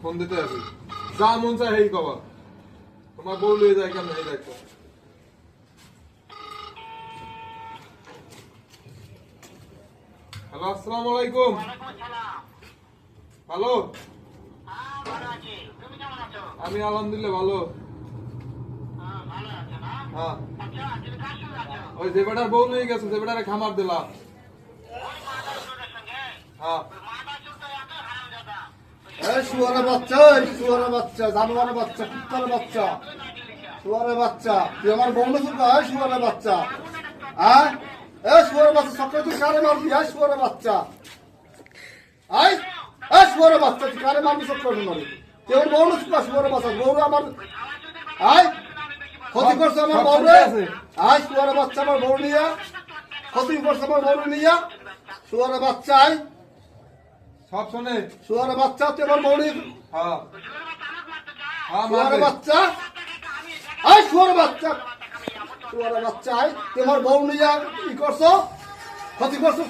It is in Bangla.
ফোন দিতে আসি যা মন চায় হেই কবা তোমার বউ লিয়ে যায় কেমন এই দেখো। হ্যালো, আসসালামু আলাইকুম। ভালো, আমি আলহামদুলিল্লাহ ভালো। হ্যাঁ, ওই যে বেটার বউ নিয়ে গেছে, যে বেটারে খামার দিলা। হ্যাঁ, শুয়ারের বাচ্চা, শুয়ারের বাচ্চা, জানোয়ারের বাচ্চা, কুত্তার বাচ্চা, শুয়ারের বাচ্চা, তুই আমার বউনে শুনতে শুয়ারের বাচ্চা। হ্যাঁ, শুয়ারের বাচ্চা, সকালে তুই কারে মারবি? শুয়ারের বাচ্চা, শুয়ারের বাচ্চা, তুই কারে মারবি? সকালে মারবি কেউ বউনে শুকা শুয়ারের বাচ্চা, বউরে আমার ক্ষতি করছে আমার বউরে। শুয়ারের বাচ্চা আমার বউ নিয়া ক্ষতি করছে আমার বউ নিয়া, শুয়ারের বাচ্চা সব শোনে। শুয়ারের বাচ্চা, তুই আমার বউনি হ্যাঁ, হ্যাঁ, শুয়ারের বাচ্চা, শুয়ারের বাচ্চা, শুয়ারের বাচ্চা, তোমার বউ নিয়ে কি করছো? ক্ষতি করছো।